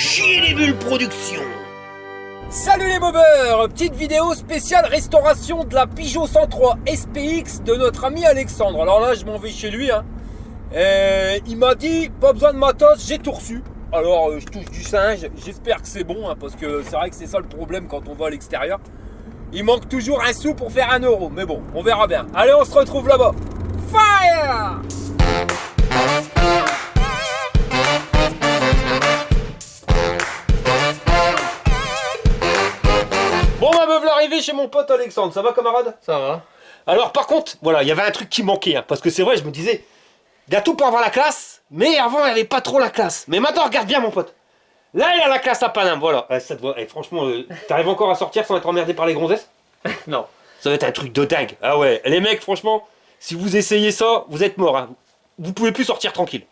Chier les bulles production. Salut les bobeurs, petite vidéo spéciale restauration de la Peugeot 103 SPX de notre ami Alexandre. Alors là je m'en vais chez lui hein. Et il m'a dit pas besoin de matos, j'ai tout reçu. Alors je touche du singe, j'espère que c'est bon hein, parce que c'est vrai que c'est ça le problème quand on va à l'extérieur. Il manque toujours un sou pour faire 1 euro, mais bon, on verra bien. Allez, on se retrouve là-bas. Fire! Bon, ma meuf, l'arrivée chez mon pote Alexandre, ça va camarade? Ça va. Alors par contre, voilà, il y avait un truc qui manquait, hein, parce que c'est vrai, je me disais, il y a tout pour avoir la classe, mais avant il n'y avait pas trop la classe. Mais maintenant, regarde bien mon pote. Là, il a la classe à Paname, voilà. Ça te voit, franchement, t'arrives encore à sortir sans être emmerdé par les gonzesses? Non. Ça va être un truc de dingue. Ah ouais, les mecs, franchement, si vous essayez ça, vous êtes morts. Hein. Vous pouvez plus sortir tranquille.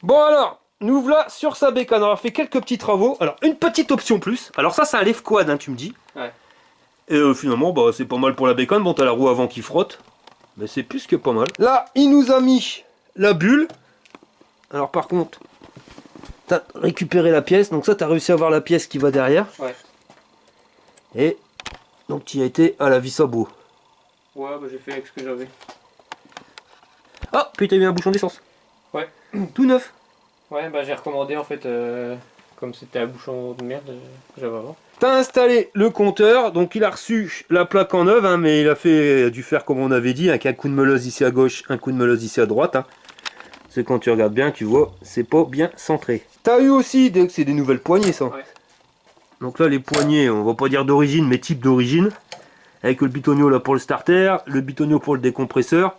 Bon alors, nous voilà sur sa bécane. On a fait quelques petits travaux. Alors, une petite option plus. Alors ça, c'est un lève quad, hein, tu me dis. Ouais. Et finalement, bah, c'est pas mal pour la bécane. Bon, t'as la roue avant qui frotte. Mais c'est plus que pas mal. Là, il nous a mis la bulle. Alors par contre, t'as récupéré la pièce. Donc ça, t'as réussi à avoir la pièce qui va derrière. Ouais. Et donc, tu y as été à la vis à bout. Ouais, bah j'ai fait avec ce que j'avais. Ah, puis t'as mis un bouchon d'essence. Ouais. Tout neuf. Ouais, bah j'ai recommandé en fait, comme c'était un bouchon de merde que j'avais avant. T'as installé le compteur, donc il a reçu la plaque en neuve, hein, mais il a dû faire comme on avait dit, avec un coup de meuleuse ici à gauche, un coup de meuleuse ici à droite. Hein. C'est quand tu regardes bien, tu vois, c'est pas bien centré. T'as eu aussi, c'est des nouvelles poignées ça. Ouais. Donc là les poignées, on va pas dire d'origine, mais type d'origine. Avec le bitonio là pour le starter, le bitonio pour le décompresseur.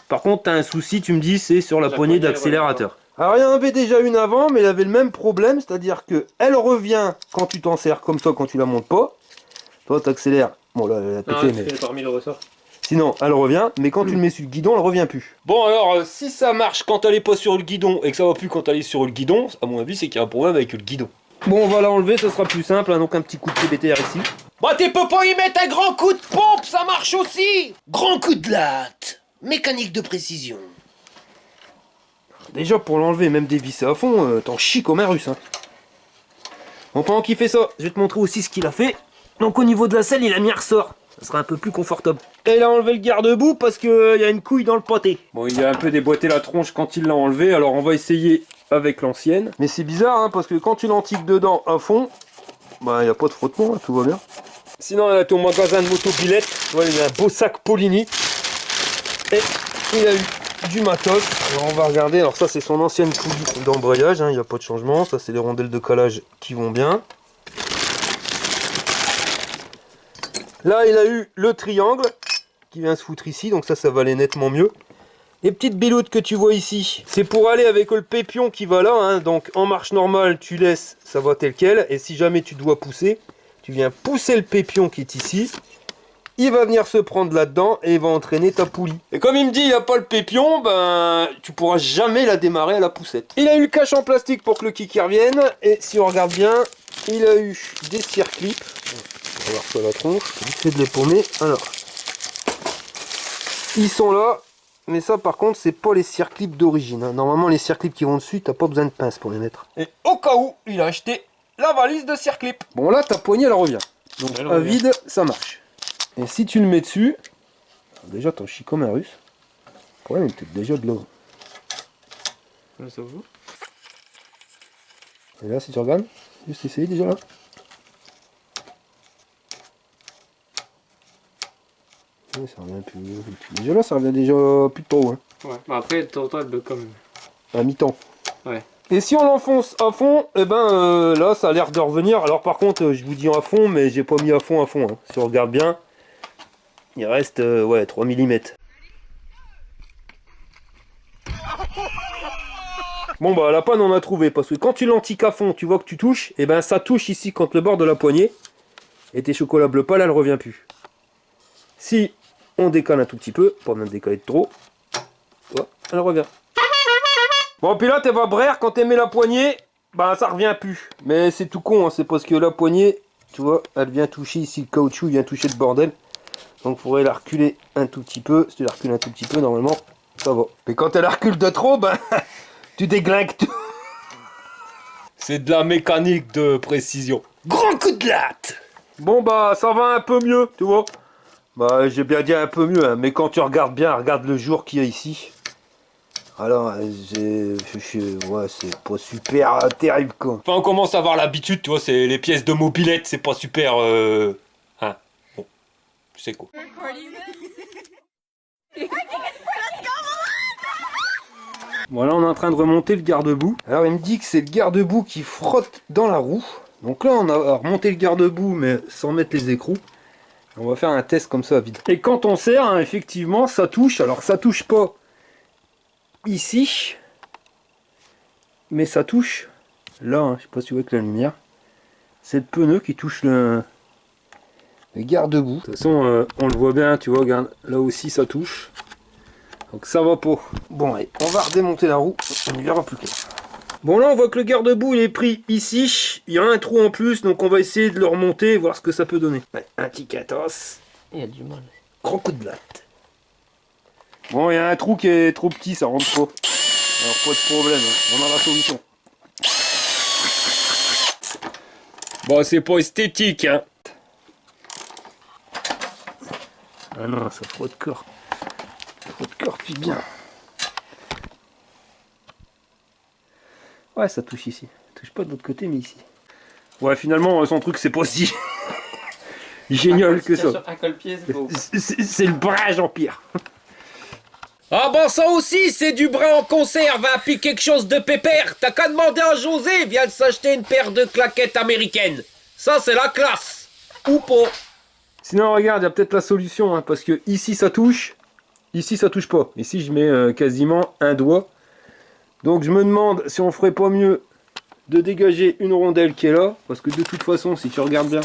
Par contre, t'as un souci, tu me dis, c'est sur la poignée d'accélérateur. Alors il y en avait déjà une avant, mais elle avait le même problème, c'est-à-dire que elle revient quand tu t'en sers comme ça, quand tu la montes pas. Toi t'accélères, bon là elle a pété, mais j'ai pas remis le ressort. sinon elle revient, mais quand tu le mets sur le guidon, elle revient plus. Bon alors, si ça marche quand elle est pas sur le guidon et que ça va plus quand elle est sur le guidon, à mon avis c'est qu'il y a un problème avec le guidon. Bon, on va l'enlever, ça sera plus simple, hein, donc un petit coup de PBTR ici. Bah tu peux pas y mettre un grand coup de pompe, ça marche aussi. Grand coup de latte. Mécanique de précision. Déjà pour l'enlever, même dévisser à fond, t'en chies comme un russe. Hein. Bon, pendant qu'il fait ça, je vais te montrer aussi ce qu'il a fait. Donc au niveau de la selle, il a mis un ressort. Ça sera un peu plus confortable. Et il a enlevé le garde-boue parce qu'il y a une couille dans le pâté. Bon, il a un peu déboîté la tronche quand il l'a enlevé, alors on va essayer avec l'ancienne. Mais c'est bizarre, hein, parce que quand tu l'antiques dedans à fond, bah il n'y a pas de frottement, hein, tout va bien. Sinon, elle a été au magasin de motobilette. Tu vois, il a un beau sac Polini. Et il a eu du matos. Alors on va regarder, alors ça c'est son ancienne couille d'embrayage, hein, il n'y a pas de changement. Ça c'est les rondelles de calage qui vont bien. Là il a eu le triangle qui vient se foutre ici, donc ça va aller nettement mieux. Les petites biloutes que tu vois ici, c'est pour aller avec le pépion qui va là, hein, donc en marche normale tu laisses, ça va tel quel, et si jamais tu dois pousser, tu viens pousser le pépion qui est ici. Il va venir se prendre là-dedans et il va entraîner ta poulie. Et comme il me dit il n'y a pas le pépion, ben tu pourras jamais la démarrer à la poussette. Il a eu le cache en plastique pour que le kiki revienne. Et si on regarde bien, il a eu des circlips. On va voir sur la tronche. Vite fait de les paumer. Alors, ils sont là. Mais ça par contre c'est pas les circlips d'origine. Hein. Normalement les circlips qui vont dessus, t'as pas besoin de pince pour les mettre. Et au cas où, il a acheté la valise de circlips. Bon là ta poignée elle revient. Donc à vide ça marche. Et si tu le mets dessus, déjà t'en chies comme un russe. Le problème il est peut-être déjà de l'eau. Ça vous. Et là si tu regardes, juste essayer déjà là. Ouais, ça revient plus. Déjà là ça revient déjà plus de trop. Hein. Ouais, bah après de temps en temps elle bug quand même. À mi-temps. Ouais. Et si on l'enfonce à fond, et ben là ça a l'air de revenir. Alors par contre je vous dis à fond, mais j'ai pas mis à fond. Hein. Si on regarde bien. Il reste ouais, 3 mm. Bon bah la panne on a trouvé parce que quand tu l'antiques à fond, tu vois que tu touches, et ben ça touche ici quand le bord de la poignée. Et tes chocolats bleus pâles, elle revient plus. Si on décale un tout petit peu, pas même décaler de trop, ouais, elle revient. Bon puis là tu vas brère quand tu mets la poignée, bah ça revient plus. Mais c'est tout con, hein, c'est parce que la poignée, tu vois, elle vient toucher ici, le caoutchouc vient toucher le bordel. Donc il faudrait la reculer un tout petit peu. Si tu la recules un tout petit peu, normalement, ça va. Mais quand elle la recule de trop, ben, tu déglingues tout. C'est de la mécanique de précision. Grand coup de latte. Bon ça va un peu mieux, tu vois. J'ai bien dit un peu mieux, hein, mais quand tu regardes bien, regarde le jour qu'il y a ici. Alors, ouais, c'est pas super terrible, quoi. Enfin, on commence à avoir l'habitude, tu vois, c'est les pièces de mobilette, c'est pas super... Hein, bon, tu sais quoi. Voilà, on est en train de remonter le garde-boue. Alors, il me dit que c'est le garde-boue qui frotte dans la roue. Donc là, on a remonté le garde-boue, mais sans mettre les écrous. On va faire un test comme ça, vite. Et quand on serre, hein, effectivement, ça touche. Alors, ça touche pas ici, mais ça touche là, hein. Je sais pas si tu vois avec la lumière. C'est le pneu qui touche le garde-boue. De toute façon, on le voit bien, tu vois, regarde, là aussi ça touche. Donc ça va pas. Bon, allez, on va redémonter la roue, on y verra plus clair. Bon, là on voit que le garde-boue il est pris ici. Il y a un trou en plus, donc on va essayer de le remonter, voir ce que ça peut donner. Ouais, un petit catos. Il y a du mal. Grand coup de latte. Bon, il y a un trou qui est trop petit, ça rentre pas. Alors pas de problème, hein. On a la solution. Bon, c'est pas esthétique, hein. Ah non, ça frotte corps. Ça frotte corps, puis bien. Ouais, ça touche ici. Ça touche pas de l'autre côté, mais ici. Ouais, finalement, son truc, c'est pas si génial que ça. Un colle-pied, c'est beau. C'est le bras Jean-Pierre. Ah ben ça aussi, c'est du brin en conserve, hein, puis quelque chose de pépère. T'as qu'à demander à José, il vient de s'acheter une paire de claquettes américaines. Ça, c'est la classe. Ou pas. Sinon, regarde, il y a peut-être la solution, hein, parce que ici, ça touche. Ici, ça touche pas. Ici, je mets quasiment un doigt. Donc, je me demande si on ferait pas mieux de dégager une rondelle qui est là. Parce que de toute façon, si tu regardes bien,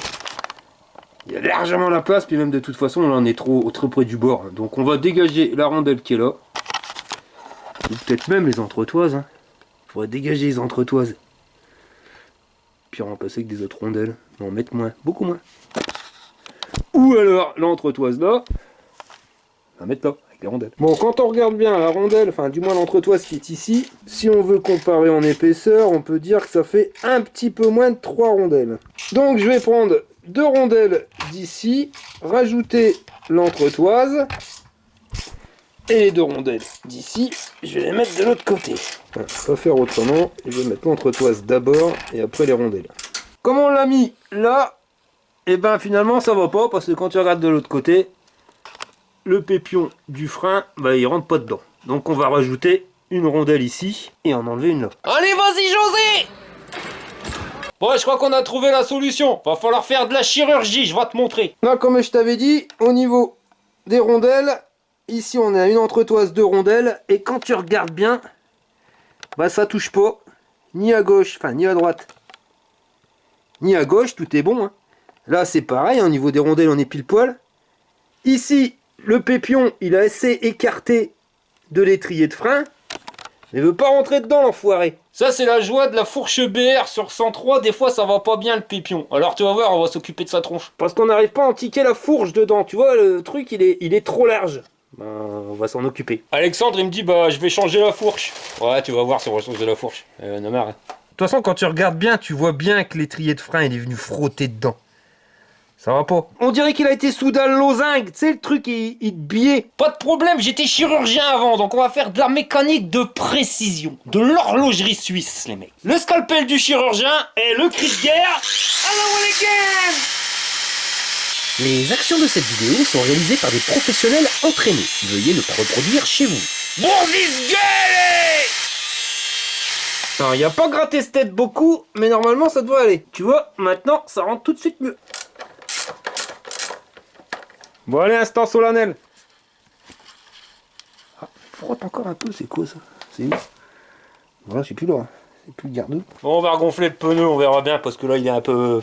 il y a largement la place. Puis même de toute façon, on en est trop près du bord. Donc, on va dégager la rondelle qui est là. Ou peut-être même les entretoises. Hein. Il faudrait dégager les entretoises. Puis remplacer avec des autres rondelles. Mais en mettre moins, beaucoup moins. Ou alors l'entretoise là, on va mettre là, avec les rondelles. Bon, quand on regarde bien la rondelle, enfin du moins l'entretoise qui est ici, si on veut comparer en épaisseur, on peut dire que ça fait un petit peu moins de 3 rondelles. Donc je vais prendre 2 rondelles d'ici, rajouter l'entretoise, et les 2 rondelles d'ici, je vais les mettre de l'autre côté. Enfin, on va faire autrement, je vais mettre l'entretoise d'abord, et après les rondelles. Comme on l'a mis là, et ben finalement ça va pas, parce que quand tu regardes de l'autre côté, le pépion du frein, bah, il rentre pas dedans. Donc on va rajouter une rondelle ici, et en enlever une là. Allez, vas-y, José. Bon, je crois qu'on a trouvé la solution. Va falloir faire de la chirurgie, je vais te montrer. Là, comme je t'avais dit, au niveau des rondelles, ici on a une entretoise de rondelles, et quand tu regardes bien, bah ça touche pas, ni à gauche, enfin ni à droite, ni à gauche, tout est bon, hein. Là c'est pareil, au niveau des rondelles on est pile poil. Ici, le pépion, il a assez écarté de l'étrier de frein, mais il veut pas rentrer dedans l'enfoiré. Ça, c'est la joie de la fourche BR sur 103. Des fois, ça va pas bien le pépion. Alors, tu vas voir, on va s'occuper de sa tronche. Parce qu'on n'arrive pas à antiquer la fourche dedans, tu vois, le truc il est trop large. Ben, on va s'en occuper. Alexandre, il me dit, bah, je vais changer la fourche. Ouais, tu vas voir si on va changer la fourche. Non, marre. De toute façon, quand tu regardes bien, tu vois bien que l'étrier de frein il est venu frotter dedans. Ça va pas. On dirait qu'il a été soudé à Lausanne, tu sais, le truc il te biait. Pas de problème, j'étais chirurgien avant, donc on va faire de la mécanique de précision. De l'horlogerie suisse, les mecs. Le scalpel du chirurgien et le cri de guerre. Hello again! Les actions de cette vidéo sont réalisées par des professionnels entraînés. Veuillez ne pas reproduire chez vous. Bon gueule! Alors, il n'y a pas gratté cette tête beaucoup, mais normalement ça devrait aller. Tu vois, maintenant ça rentre tout de suite mieux. Bon allez, instant solennel. Ah, frotte encore un peu, c'est quoi ça? C'est où? Voilà, c'est plus là. C'est plus le garde. Bon, on va regonfler le pneu, on verra bien, parce que là, il est un peu...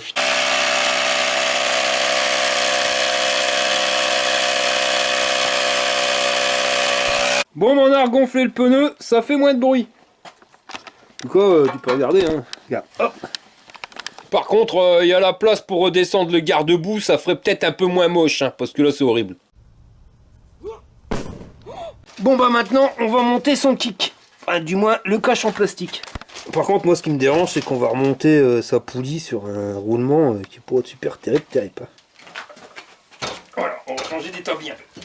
Bon, on a regonflé le pneu, ça fait moins de bruit. En tout cas, tu peux regarder, hein. Regarde, hop. Par contre, il y a la place pour redescendre le garde-boue, ça ferait peut-être un peu moins moche, hein, parce que là c'est horrible. Bon bah maintenant, on va monter son kick. Enfin, du moins, le cache en plastique. Par contre, moi, ce qui me dérange, c'est qu'on va remonter sa poulie sur un roulement qui pourrait être super terrible. Voilà, on va changer d'établi un peu.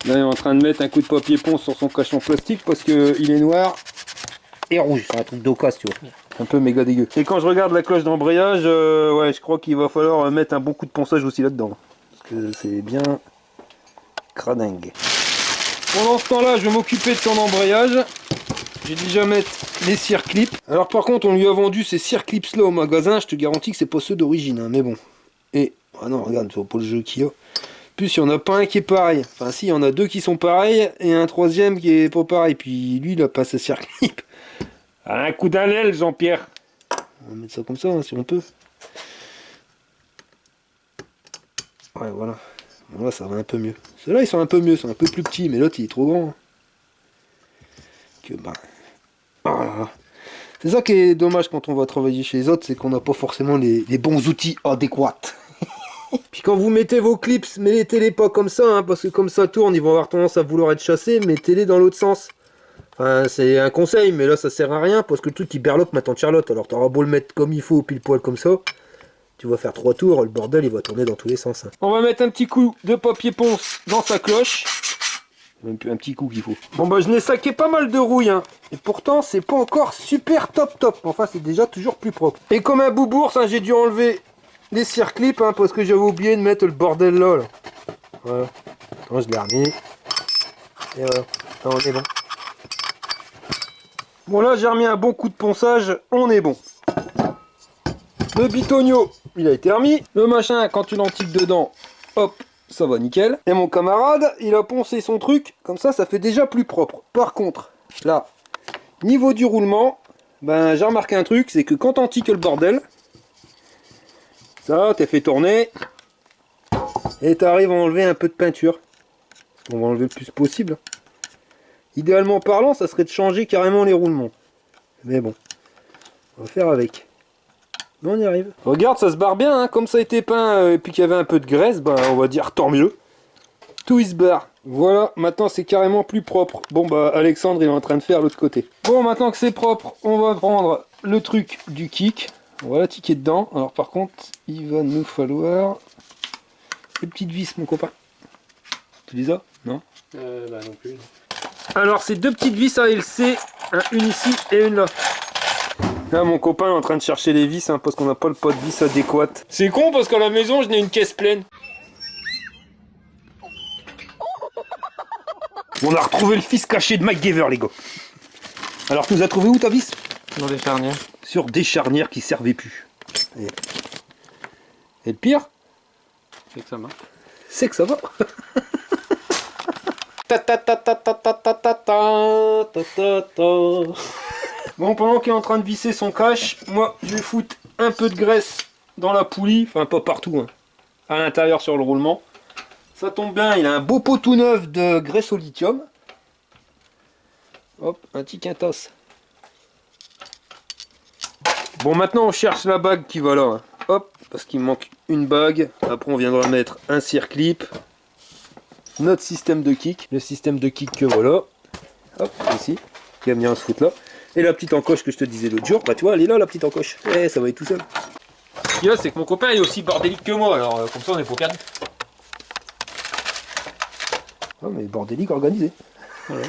Là, il est en train de mettre un coup de papier ponce sur son cache en plastique parce qu'il est noir et rouge. C'est un truc d'occasion, tu vois. Un peu méga dégueu. Et quand je regarde la cloche d'embrayage, ouais, je crois qu'il va falloir mettre un bon coup de ponçage aussi là-dedans. Parce que c'est bien cradingue. Pendant ce temps-là, je vais m'occuper de son embrayage. Je vais déjà mettre les circlips. Alors par contre, on lui a vendu ces circlips là au magasin. Je te garantis que c'est pas ceux d'origine, hein, mais bon. Et, ah non, regarde, tu vois pas le jeu qu'il y a. Plus, il n'y en a pas un qui est pareil. Enfin, si, il y en a deux qui sont pareils et un troisième qui est pas pareil. Puis lui, il a pas sa circlip. Un coup d'un aile, Jean-Pierre. On va mettre ça comme ça, hein, si on peut. Ouais, voilà. Bon, là, ça va un peu mieux. Ceux-là, ils sont un peu mieux, ils sont un peu plus petits, mais l'autre, il est trop grand. Que ben. Voilà. C'est ça qui est dommage quand on va travailler chez les autres, c'est qu'on n'a pas forcément les bons outils adéquats. Puis quand vous mettez vos clips, mettez-les pas comme ça, hein, parce que comme ça tourne, ils vont avoir tendance à vouloir être chassés, mettez-les dans l'autre sens. Enfin, c'est un conseil, mais là ça sert à rien, parce que le truc il berloque ma tante Charlotte, alors t'auras beau le mettre comme il faut, pile poil comme ça, tu vas faire 3 tours, le bordel il va tourner dans tous les sens. Hein. On va mettre un petit coup de papier ponce dans sa cloche. Même plus un petit coup qu'il faut. Bon bah je n'ai saqué pas mal de rouille, hein. Et pourtant c'est pas encore super top. Enfin c'est déjà toujours plus propre. Et comme un boubours, hein, j'ai dû enlever les circlips, hein, parce que j'avais oublié de mettre le bordel là. Voilà. Attends, je l'ai remis. Et voilà. Attends, on est bon. Bon là j'ai remis un bon coup de ponçage, on est bon. Le bitonio, il a été remis. Le machin, quand tu l'antiques dedans, hop, ça va nickel. Et mon camarade, il a poncé son truc, comme ça, ça fait déjà plus propre. Par contre, là, niveau du roulement, ben j'ai remarqué un truc, c'est que quand t'antiques le bordel, ça, t'es fait tourner, et t'arrives à enlever un peu de peinture. On va enlever le plus possible. Idéalement parlant, ça serait de changer carrément les roulements. Mais bon, on va faire avec. On y arrive. Regarde, ça se barre bien, hein. Comme ça a été peint et puis qu'il y avait un peu de graisse, ben on va dire tant mieux. Tout il se barre. Voilà, maintenant c'est carrément plus propre. Bon bah Alexandre il est en train de faire l'autre côté. Bon, maintenant que c'est propre, on va prendre le truc du kick. On va la ticker dedans. Alors par contre, il va nous falloir des petites vis, mon copain. Tu les as? Non? Bah non plus. Alors c'est deux petites vis ALC, une ici et une là. Là mon copain est en train de chercher les vis, hein, parce qu'on n'a pas le pot de vis adéquat. C'est con parce qu'à la maison, je n'ai une caisse pleine. On a retrouvé le fils caché de MacGyver, les gars. Alors tu nous as trouvé où ta vis? Dans les charnières. Sur des charnières qui servaient plus. Et le pire, C'est que ça marche. c'est que ça va. Bon, pendant qu'il est en train de visser son cache, moi je vais foutre un peu de graisse dans la poulie, enfin pas partout, hein, à l'intérieur sur le roulement. Ça tombe bien, il a un beau pot tout neuf de graisse au lithium. Hop, un petit quintos. Bon, maintenant on cherche la bague qui va là. Hein. Hop, parce qu'il me manque une bague. Après on viendra mettre un circlip. Notre système de kick. Le système de kick que voilà. Hop, ici. Qui aime bien se foutre là. Et la petite encoche que je te disais l'autre jour. Bah tu vois, elle est là la petite encoche. Eh, ça va être tout seul. Ce qu'il y a, c'est que mon copain est aussi bordélique que moi, alors comme ça on est pas perdu. Oh, mais bordélique organisé. Voilà.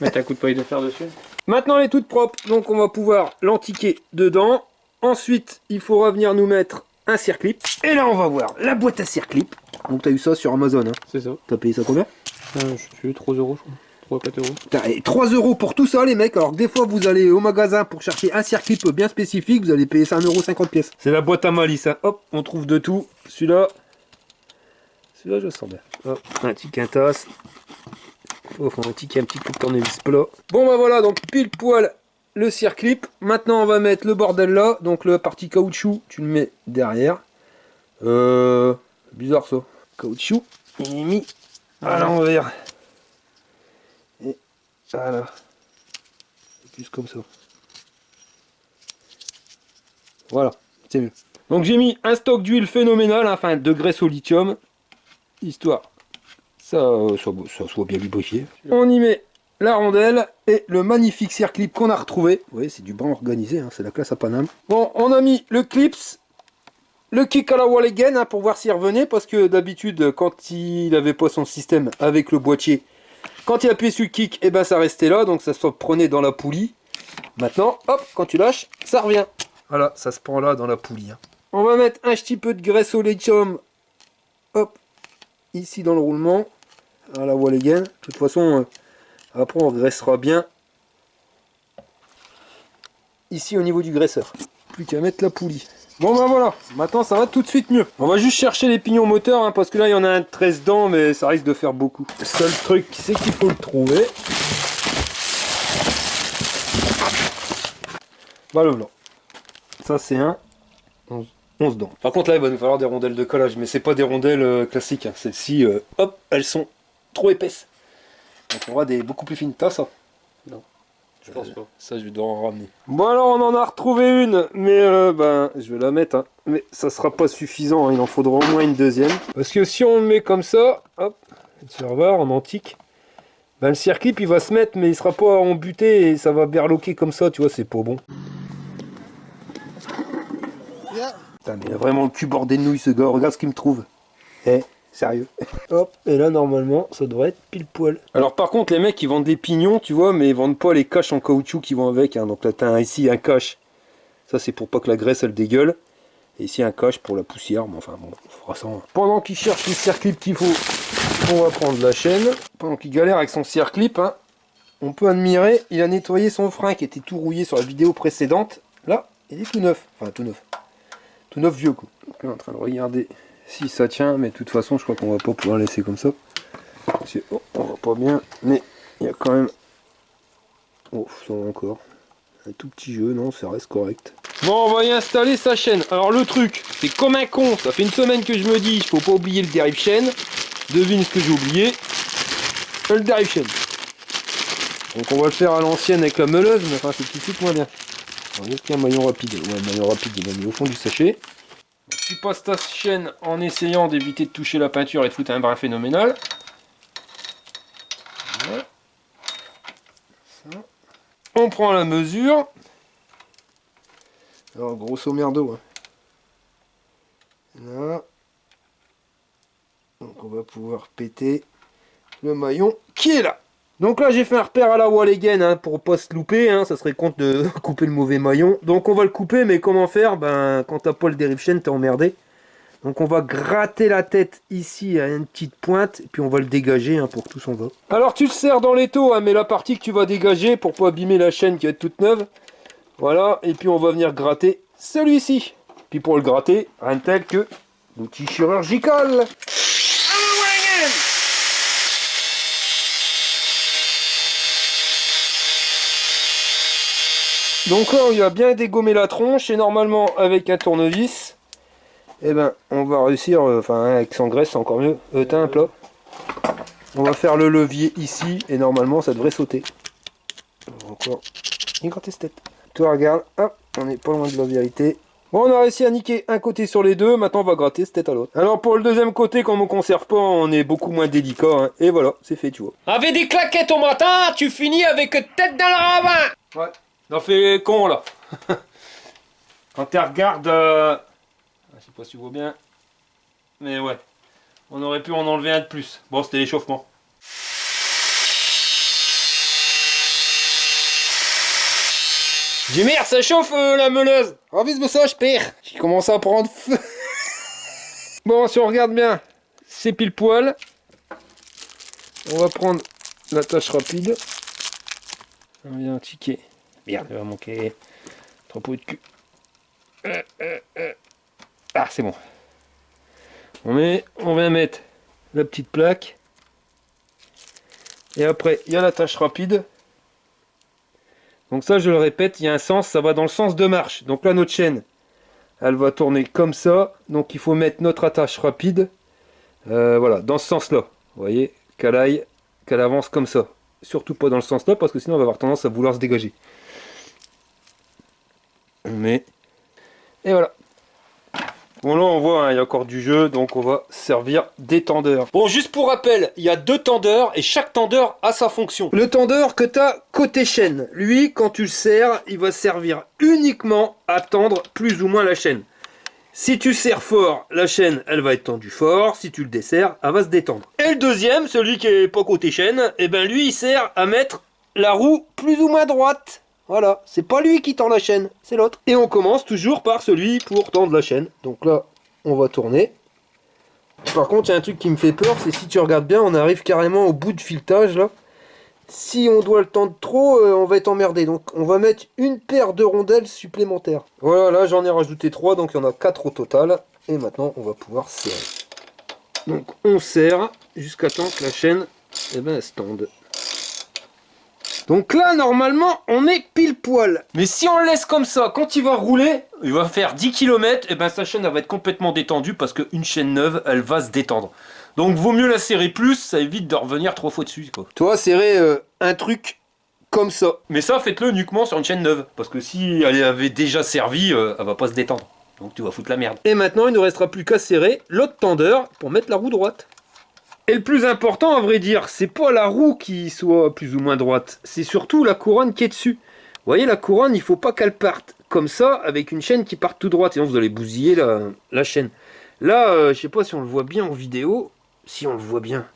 Mettre un coup de paille de fer dessus. Maintenant elle est toute propre. Donc on va pouvoir l'antiquer dedans. Ensuite, il faudra venir nous mettre un circlip. Et là, on va voir la boîte à circlip. Donc t'as eu ça sur Amazon, hein. C'est ça. T'as payé ça combien? Je suis 3 euros, je crois. 3-4 euros. Putain, et 3 euros pour tout ça, les mecs. Alors que des fois, vous allez au magasin pour chercher un circlip bien spécifique, vous allez payer ça 1,50 € pièce. C'est la boîte à malice, hein. Hop, on trouve de tout. Celui-là, je le sens bien. Hop, un petit quintas. Faut un petit coup de tournevis plat. Bon, bah voilà, donc pile poil le circlip. Maintenant, on va mettre le bordel là. Donc, la partie caoutchouc, tu le mets derrière. Bizarre ça. Caoutchouc, il est mis à l'envers. Et voilà. C'est plus comme ça. Voilà, c'est mieux. Donc j'ai mis un stock d'huile phénoménale, hein, enfin de graisse au lithium, histoire ça soit bien lubrifié. On y met la rondelle et le magnifique circlip qu'on a retrouvé. Vous voyez, c'est du brin organisé, hein, c'est la classe à Paname. Bon, on a mis le clips, le kick à la wall again, hein, pour voir s'il revenait, parce que d'habitude, quand il avait pas son système avec le boîtier, quand il appuyait sur le kick, et ben ça restait là, donc ça se prenait dans la poulie. Maintenant, hop, quand tu lâches, ça revient. Voilà, ça se prend là dans la poulie. Hein. On va mettre un petit peu de graisse au lithium, hop, ici dans le roulement, à la wall again. De toute façon, après on graissera bien ici au niveau du graisseur. Plus qu'à mettre la poulie. Bon ben voilà, maintenant ça va tout de suite mieux. On va juste chercher les pignons moteurs, hein, parce que là il y en a un de 13 dents, mais ça risque de faire beaucoup. Le seul truc, c'est qu'il faut le trouver. Voilà le blanc. Ça c'est un 11 dents. Par contre là il va nous falloir des rondelles de collage, mais c'est pas des rondelles classiques. Hein. Celles-ci, hop, elles sont trop épaisses. Donc on aura des beaucoup plus fines. T'as ça? Non, je pense pas. Ça je vais devoir en ramener. Bon alors on en a retrouvé une, mais ben je vais la mettre. Hein. Mais ça sera pas suffisant, hein. Il en faudra au moins une deuxième. Parce que si on le met comme ça, hop, tu vas voir en antique, ben le circlip il va se mettre, mais il sera pas embuté et ça va berloquer comme ça, tu vois, c'est pas bon. Putain, mais il a vraiment le cul bordé de nouilles ce gars, regarde ce qu'il me trouve. Eh, sérieux. Hop, et là normalement ça devrait être pile poil. Alors par contre les mecs ils vendent des pignons, tu vois, mais ils vendent pas les caches en caoutchouc qui vont avec. Hein. Donc là t'as ici un cache, ça c'est pour pas que la graisse elle dégueule. Et ici un cache pour la poussière, mais enfin bon, on fera ça. Hein. Pendant qu'il cherche les circlips qu'il faut, on va prendre la chaîne. Pendant qu'il galère avec son circlip, hein, on peut admirer, il a nettoyé son frein qui était tout rouillé sur la vidéo précédente. Là, il est tout neuf, enfin tout neuf. Tout neuf vieux quoi. Donc là on est en train de regarder si ça tient, mais de toute façon je crois qu'on va pas pouvoir laisser comme ça. Parce que, oh, on voit pas bien, mais il y a quand même... Oh, ça va encore. Un tout petit jeu, non, ça reste correct. Bon, on va y installer sa chaîne. Alors le truc, c'est comme un con, ça fait une semaine que je me dis, il faut pas oublier le dérive chaîne. Devine ce que j'ai oublié. Le dérive chaîne. Donc on va le faire à l'ancienne avec la meuleuse, mais enfin c'est tout de suite moins bien. Alors, est-ce qu'il y a un maillon rapide? Ouais, le maillon rapide il est mis au fond du sachet. Donc, tu passes ta chaîne en essayant d'éviter de toucher la peinture et de foutre un brin phénoménal. Voilà. Ça. On prend la mesure. Alors grosso merdo. Hein. Là. Donc on va pouvoir péter le maillon qui est là. Donc là j'ai fait un repère à la wall again, hein, pour pas se louper, hein, ça serait con de couper le mauvais maillon. Donc on va le couper, mais comment faire? Ben quand t'as pas le dérive chaîne t'es emmerdé. Donc on va gratter la tête ici à une petite pointe, et puis on va le dégager, hein, pour que tout s'en va. Alors tu le serres dans l'étau, hein, mais la partie que tu vas dégager pour pas abîmer la chaîne qui va être toute neuve. Voilà, et puis on va venir gratter celui-ci. Puis pour le gratter, rien de tel que l'outil chirurgical. Donc là, il va bien dégommer la tronche et normalement avec un tournevis, eh ben, on va réussir, enfin avec sans graisse c'est encore mieux. T'as un plat. On va faire le levier ici et normalement ça devrait sauter. Encore une grande tête. Toi regarde, hop, on n'est pas loin de la vérité. Bon, on a réussi à niquer un côté sur les deux, maintenant on va gratter cette tête à l'autre. Alors pour le deuxième côté, comme on conserve pas, on est beaucoup moins délicat, hein, et voilà, c'est fait, tu vois. Avec des claquettes au matin, tu finis avec tête dans le ravin. Ouais. Non, fais con là. Quand tu regardes, je sais pas si tu vois bien, mais ouais, on aurait pu en enlever un de plus. Bon, c'était l'échauffement. J'ai merde, ça chauffe la meuleuse. Oh, vise ça, je perds. J'ai commencé à prendre feu. Bon, si on regarde bien, c'est pile poil. On va prendre la tâche rapide. On vient tiquer. Merde, il va manquer trop de cul. Ah, c'est bon. On vient mettre la petite plaque. Et après, il y a la tâche rapide. Donc ça, je le répète, il y a un sens, ça va dans le sens de marche. Donc là, notre chaîne, elle va tourner comme ça. Donc il faut mettre notre attache rapide. Voilà, dans ce sens-là. Vous voyez, qu'elle avance comme ça. Surtout pas dans le sens-là, parce que sinon, on va avoir tendance à vouloir se dégager. On met. Et voilà. Bon là on voit, hein, il y a encore du jeu, donc on va servir des tendeurs. Bon, juste pour rappel, il y a 2 tendeurs et chaque tendeur a sa fonction. Le tendeur que tu as côté chaîne, lui quand tu le serres, il va servir uniquement à tendre plus ou moins la chaîne. Si tu serres fort, la chaîne elle va être tendue fort, si tu le desserres, elle va se détendre. Et le deuxième, celui qui est pas côté chaîne, et ben lui il sert à mettre la roue plus ou moins droite. Voilà, c'est pas lui qui tend la chaîne, c'est l'autre. Et on commence toujours par celui pour tendre la chaîne. Donc là, on va tourner. Par contre, il y a un truc qui me fait peur, c'est si tu regardes bien, on arrive carrément au bout de filetage là. Si on doit le tendre trop, on va être emmerdé. Donc on va mettre une paire de rondelles supplémentaires. Voilà, là j'en ai rajouté 3, donc il y en a 4 au total. Et maintenant, on va pouvoir serrer. Donc on serre jusqu'à temps que la chaîne elle se tende. Donc là, normalement, on est pile poil. Mais si on le laisse comme ça, quand il va rouler, il va faire 10 km, et ben sa chaîne elle va être complètement détendue parce qu'une chaîne neuve, elle va se détendre. Donc vaut mieux la serrer plus, ça évite de revenir 3 fois dessus, quoi. Toi, serrer un truc comme ça. Mais ça, faites-le uniquement sur une chaîne neuve, parce que si elle avait déjà servi, elle va pas se détendre. Donc tu vas foutre la merde. Et maintenant, il ne restera plus qu'à serrer l'autre tendeur pour mettre la roue droite. Et le plus important, à vrai dire, c'est pas la roue qui soit plus ou moins droite, c'est surtout la couronne qui est dessus. Vous voyez, la couronne, il faut pas qu'elle parte comme ça, avec une chaîne qui parte tout droite, sinon vous allez bousiller la chaîne. Là, je sais pas si on le voit bien en vidéo, si on le voit bien.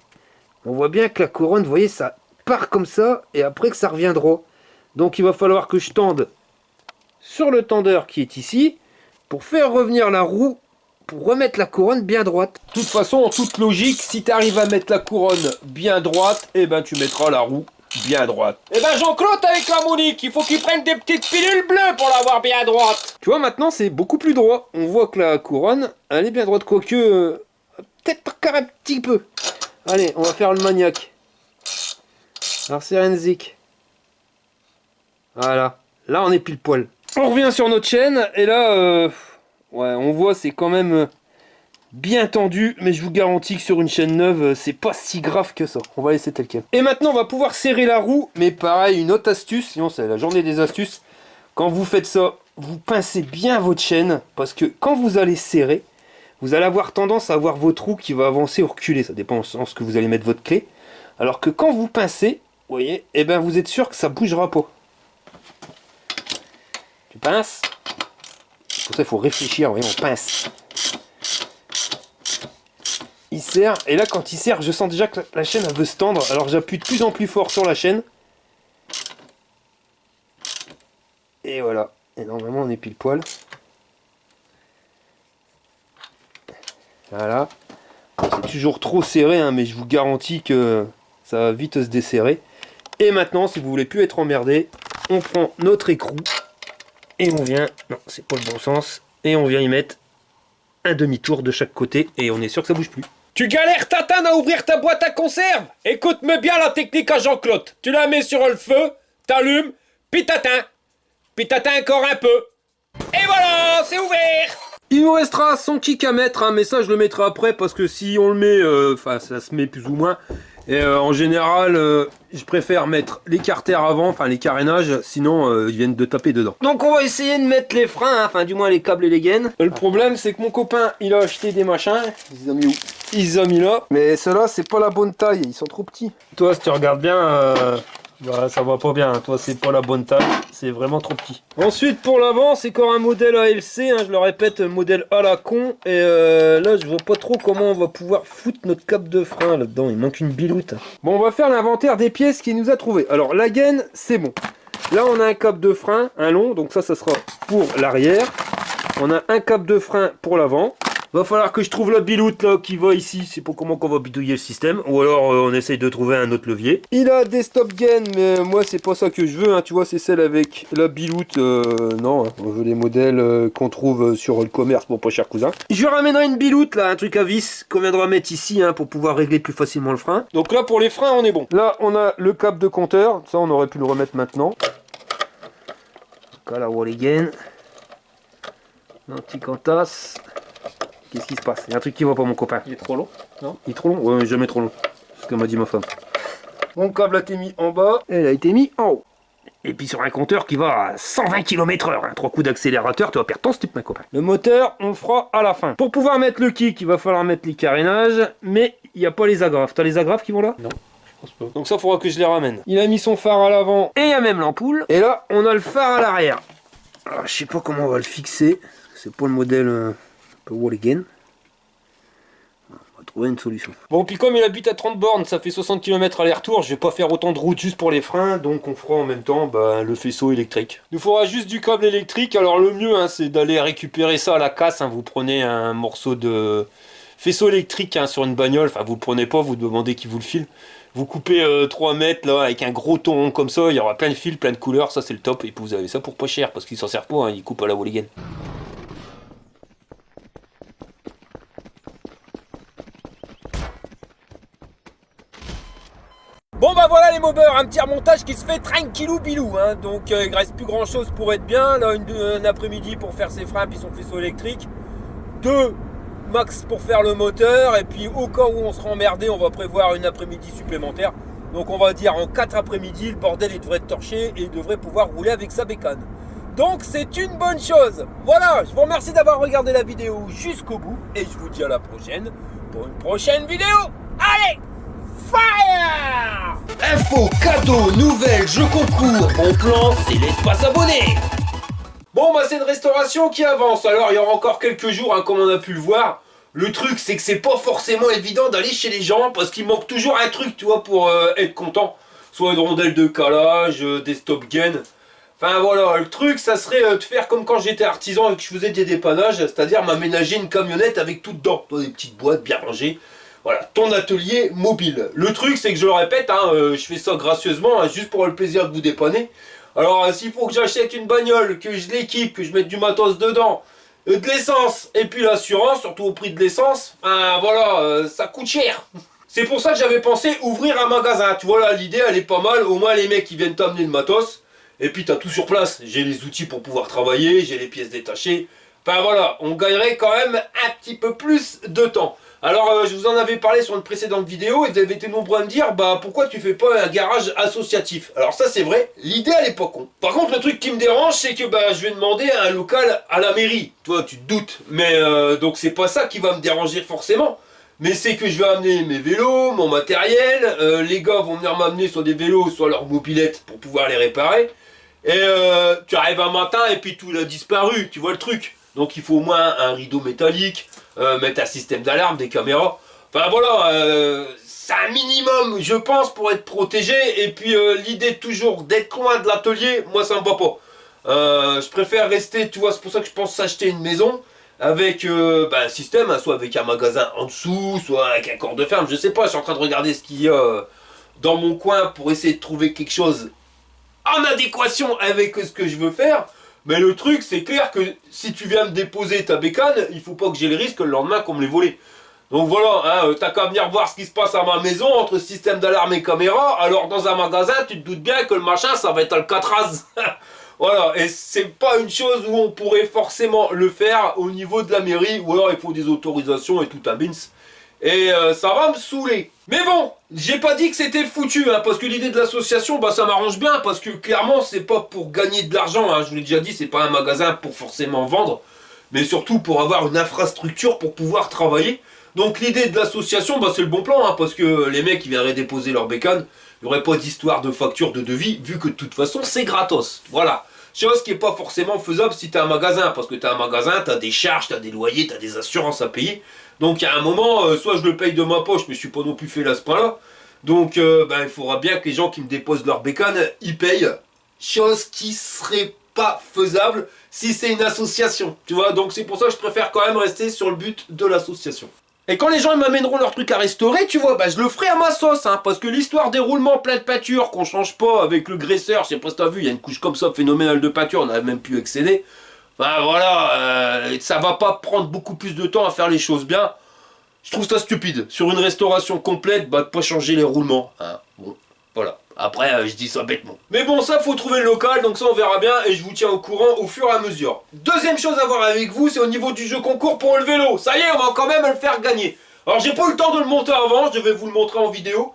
On voit bien que la couronne, vous voyez, ça part comme ça, et après que ça revient droit. Donc il va falloir que je tende sur le tendeur qui est ici, pour faire revenir la roue, pour remettre la couronne bien droite. De toute façon, en toute logique, si tu arrives à mettre la couronne bien droite, et ben tu mettras la roue bien droite. Eh ben Jean-Claude avec la Monique, il faut qu'il prenne des petites pilules bleues pour l'avoir bien droite. Tu vois, maintenant c'est beaucoup plus droit. On voit que la couronne, elle est bien droite, quoique peut-être un petit peu. Allez, on va faire le maniaque. Alors c'est Renzik. Voilà, là on est pile poil. On revient sur notre chaîne, et là, ouais, on voit c'est quand même bien tendu, mais je vous garantis que sur une chaîne neuve, c'est pas si grave que ça. On va laisser tel quel. Et maintenant, on va pouvoir serrer la roue, mais pareil, une autre astuce, sinon c'est la journée des astuces. Quand vous faites ça, vous pincez bien votre chaîne, parce que quand vous allez serrer, vous allez avoir tendance à avoir votre roue qui va avancer ou reculer. Ça dépend en ce que vous allez mettre votre clé. Alors que quand vous pincez, vous voyez, eh ben vous êtes sûr que ça bougera pas. Tu pinces. Pour ça, il faut réfléchir, vous voyez, on pince. Il serre, et là quand il serre, je sens déjà que la chaîne elle veut se tendre, alors j'appuie de plus en plus fort sur la chaîne. Et voilà, et normalement on est pile poil. Voilà. C'est toujours trop serré, hein, mais je vous garantis que ça va vite se desserrer. Et maintenant, si vous voulez plus être emmerdé, on prend notre écrou, et on vient, non c'est pas le bon sens, et on vient y mettre un demi-tour de chaque côté, et on est sûr que ça bouge plus. Tu galères tatane à ouvrir ta boîte à conserve? Écoute-moi bien la technique à Jean-Claude. Tu la mets sur le feu, t'allumes, puis t'atteins encore un peu. Et voilà, c'est ouvert. Il nous restera son kick à mettre, hein, mais ça je le mettrai après, parce que si on le met, enfin ça se met plus ou moins. Et en général, je préfère mettre les carters avant, enfin les carénages, sinon ils viennent de taper dedans. Donc on va essayer de mettre les freins, hein, enfin du moins les câbles et les gaines. Le problème c'est que mon copain, il a acheté des machins. Il les a mis où? Il les a mis là. Mais ceux-là, c'est pas la bonne taille, ils sont trop petits. Toi, si tu regardes bien, bah, ça va pas bien. Toi, c'est pas la bonne taille, c'est vraiment trop petit. Ensuite, pour l'avant, c'est encore un modèle ALC, hein, je le répète, modèle à la con. Et là, je vois pas trop comment on va pouvoir foutre notre câble de frein là-dedans. Il manque une biloute. Bon, on va faire l'inventaire des pièces qu'il nous a trouvé. Alors, la gaine, c'est bon. Là, on a un câble de frein, un long, donc ça sera pour l'arrière. On a un câble de frein pour l'avant. Va falloir que je trouve la biloute là qui va ici. C'est pas comment qu'on va bidouiller le système. Ou alors on essaye de trouver un autre levier. Il a des stop gain, mais moi c'est pas ça que je veux. Hein. Tu vois, c'est celle avec la biloute. Non, hein. On veut les modèles qu'on trouve sur le commerce pour pas cher cousin. Je ramènerai une biloute là, un truc à vis qu'on viendra mettre ici hein, pour pouvoir régler plus facilement le frein. Donc là pour les freins on est bon. Là on a le câble de compteur. Ça on aurait pu le remettre maintenant. Donc là wall again. L'anticantas. Qu'est-ce qui se passe? Il y a un truc qui va pas mon copain. Il est trop long, non? Il est trop long? Ouais, mais jamais trop long. C'est ce que m'a dit ma femme. Mon câble a été mis en bas et il a été mis en haut. Et puis sur un compteur qui va à 120 km/h, hein. 3 coups d'accélérateur, tu vas perdre ton stup, ma copain. Le moteur, on le fera à la fin. Pour pouvoir mettre le kick, il va falloir mettre les carénages, mais il n'y a pas les agrafes. T'as les agrafes qui vont là? Non, je pense pas. Donc ça, faudra que je les ramène. Il a mis son phare à l'avant, et il y a même l'ampoule. Et là, on a le phare à l'arrière. Alors, je sais pas comment on va le fixer. C'est pas le modèle un peu wall again. On va trouver une solution. Bon, puis comme il habite à 30 bornes, ça fait 60 km aller-retour, je vais pas faire autant de route juste pour les freins, donc on fera en même temps le faisceau électrique. Il nous faudra juste du câble électrique, alors le mieux hein, c'est d'aller récupérer ça à la casse, hein. Vous prenez un morceau de faisceau électrique hein, sur une bagnole, enfin vous le prenez pas, vous demandez qui vous le file. Vous coupez 3 mètres là avec un gros ton comme ça, il y aura plein de fils, plein de couleurs, ça c'est le top, et puis vous avez ça pour pas cher, parce qu'ils s'en servent pas, hein, ils coupent à la Walligan. Bon bah voilà les mobbers, un petit remontage qui se fait tranquillou bilou hein. Donc il reste plus grand chose pour être bien. Là un après-midi pour faire ses freins puis son faisceau électrique. 2 max pour faire le moteur. Et puis au cas où on sera emmerdé, on va prévoir une après-midi supplémentaire. Donc on va dire en 4 après-midi, le bordel il devrait être torché et il devrait pouvoir rouler avec sa bécane. Donc c'est une bonne chose. Voilà, je vous remercie d'avoir regardé la vidéo jusqu'au bout. Et je vous dis à la prochaine pour une prochaine vidéo. Allez, fire! Info, cadeaux, nouvelles, jeux concours, bon plan, c'est l'espace abonné. Bon bah c'est une restauration qui avance. Alors il y aura encore quelques jours hein, comme on a pu le voir. Le truc c'est que c'est pas forcément évident d'aller chez les gens parce qu'il manque toujours un truc tu vois pour être content. Soit une rondelle de calage, des stop gain. Enfin voilà, le truc ça serait de faire comme quand j'étais artisan et que je faisais des dépannages, c'est-à-dire m'aménager une camionnette avec tout dedans. Des petites boîtes bien rangées. Voilà, ton atelier mobile. Le truc, c'est que je le répète, hein, je fais ça gracieusement, hein, juste pour le plaisir de vous dépanner. Alors, s'il faut que j'achète une bagnole, que je l'équipe, que je mette du matos dedans, de l'essence, et puis l'assurance, surtout au prix de l'essence, ben voilà, ça coûte cher. C'est pour ça que j'avais pensé ouvrir un magasin. Tu vois là, l'idée, elle est pas mal. Au moins, les mecs, ils viennent t'amener le matos. Et puis, t'as tout sur place. J'ai les outils pour pouvoir travailler, j'ai les pièces détachées. Enfin voilà, on gagnerait quand même un petit peu plus de temps. Alors je vous en avais parlé sur une précédente vidéo et vous avez été nombreux à me dire bah pourquoi tu fais pas un garage associatif. Alors ça c'est vrai, l'idée elle est pas con. Par contre le truc qui me dérange c'est que bah je vais demander un local à la mairie. Toi tu te doutes, mais donc c'est pas ça qui va me déranger forcément. Mais c'est que je vais amener mes vélos, mon matériel, les gars vont venir m'amener soit des vélos soit leurs mobilettes pour pouvoir les réparer. Et tu arrives un matin et puis tout a disparu, tu vois le truc. Donc il faut au moins un rideau métallique, mettre un système d'alarme, des caméras. Enfin voilà, c'est un minimum, je pense, pour être protégé. Et puis l'idée toujours d'être loin de l'atelier, moi ça me va pas. Je préfère rester, tu vois, c'est pour ça que je pense s'acheter une maison avec un système, hein, soit avec un magasin en dessous, soit avec un corps de ferme, je sais pas. Je suis en train de regarder ce qu'il y a dans mon coin pour essayer de trouver quelque chose en adéquation avec ce que je veux faire. Mais le truc, c'est clair que si tu viens me déposer ta bécane, il faut pas que j'ai le risque le lendemain qu'on me l'ait volé. Donc voilà, hein, t'as qu'à venir voir ce qui se passe à ma maison entre système d'alarme et caméra. Alors dans un magasin, tu te doutes bien que le machin, ça va être Alcatraz. Voilà, et c'est pas une chose où on pourrait forcément le faire au niveau de la mairie, ou alors il faut des autorisations et tout un bins. Et ça va me saouler. Mais bon, j'ai pas dit que c'était foutu, hein, parce que l'idée de l'association, bah ça m'arrange bien, parce que clairement c'est pas pour gagner de l'argent, hein, je vous l'ai déjà dit, c'est pas un magasin pour forcément vendre, mais surtout pour avoir une infrastructure pour pouvoir travailler. Donc l'idée de l'association, bah c'est le bon plan, hein, parce que les mecs ils viendraient déposer leur bécane, il n'y aurait pas d'histoire de facture de devis, vu que de toute façon c'est gratos. Voilà. Chose qui n'est pas forcément faisable si tu as un magasin, parce que tu as un magasin, tu as des charges, tu as des loyers, tu as des assurances à payer. Donc à un moment, soit je le paye de ma poche, mais je suis pas non plus fait là à ce point-là. Donc il faudra bien que les gens qui me déposent leur bécane, ils payent. Chose qui serait pas faisable si c'est une association. Tu vois, donc c'est pour ça que je préfère quand même rester sur le but de l'association. Et quand les gens m'amèneront leur truc à restaurer, tu vois, bah je le ferai à ma sauce, hein, parce que l'histoire des roulements plein de peinture qu'on change pas avec le graisseur, je sais pas si t'as vu, il y a une couche comme ça phénoménale de peinture, on n'a même pu accéder. Enfin voilà, ça va pas prendre beaucoup plus de temps à faire les choses bien. Je trouve ça stupide. Sur une restauration complète, bah de pas changer les roulements. Hein. Bon, voilà. Après, je dis ça bêtement. Mais bon, ça, faut trouver le local, donc ça, on verra bien, et je vous tiens au courant au fur et à mesure. Deuxième chose à voir avec vous, c'est au niveau du jeu concours pour le vélo. Ça y est, on va quand même le faire gagner. Alors, j'ai pas eu le temps de le monter avant, je vais vous le montrer en vidéo.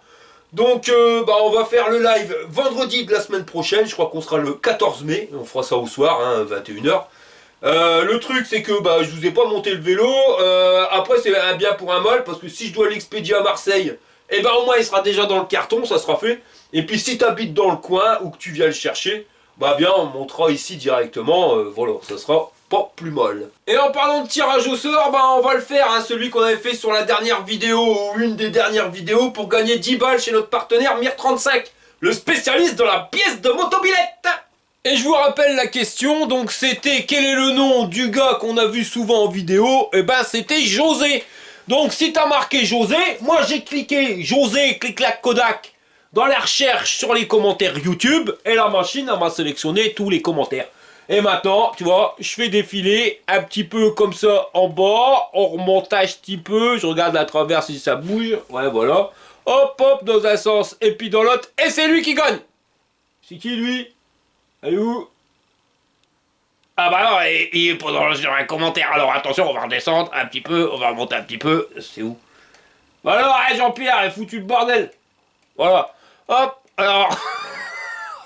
Donc on va faire le live vendredi de la semaine prochaine, je crois qu'on sera le 14 mai, on fera ça au soir, hein, 21h. Le truc c'est que je vous ai pas monté le vélo, après c'est un bien pour un mal, parce que si je dois l'expédier à Marseille, et au moins il sera déjà dans le carton, ça sera fait. Et puis si tu habites dans le coin ou que tu viens le chercher, bien on montera ici directement, voilà, ça sera pas plus mal. Et en parlant de tirage au sort, on va le faire, hein, celui qu'on avait fait sur la dernière vidéo, ou une des dernières vidéos, pour gagner 10 balles chez notre partenaire Mir35, le spécialiste de la pièce de motobilette. Et je vous rappelle la question, donc c'était quel est le nom du gars qu'on a vu souvent en vidéo? Et c'était José. Donc si t'as marqué José, moi j'ai cliqué José, clic-clac Kodak dans la recherche sur les commentaires YouTube, et la machine elle m'a sélectionné tous les commentaires. Et maintenant, tu vois, je fais défiler un petit peu comme ça en bas, on remonte un petit peu, je regarde à travers si ça bouge, ouais voilà, hop hop dans un sens et puis dans l'autre, et c'est lui qui gagne. C'est qui lui? Elle est où? Ah non, il est pas sur un commentaire, alors attention, on va redescendre un petit peu, on va remonter un petit peu, c'est où? Alors, Jean-Pierre, il a foutu le bordel. Voilà, hop, alors...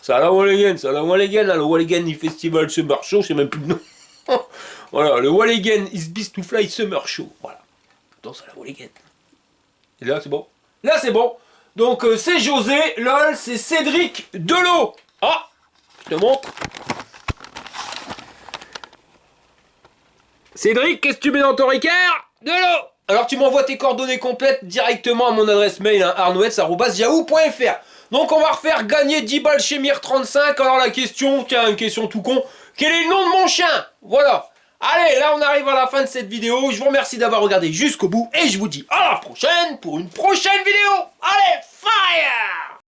Salam alaikum, le Walligan Festival Summer Show, je sais même plus le nom. Voilà, le Walligan is Beast to Fly Summer Show, voilà. Attends, c'est la Walligan. Et là, c'est bon? Là, c'est bon. Donc, c'est José, lol, c'est Cédric Delot. Ah, je te montre. Cédric, qu'est-ce que tu mets dans ton Ricard? De l'eau. Alors tu m'envoies tes coordonnées complètes directement à mon adresse mail, hein, arnoets@yahoo.fr. Donc on va refaire gagner 10 balles chez Mir35. Alors la question, tiens, une question tout con. Quel est le nom de mon chien? Voilà. Allez, là on arrive à la fin de cette vidéo. Je vous remercie d'avoir regardé jusqu'au bout et je vous dis à la prochaine pour une prochaine vidéo. Allez, fire!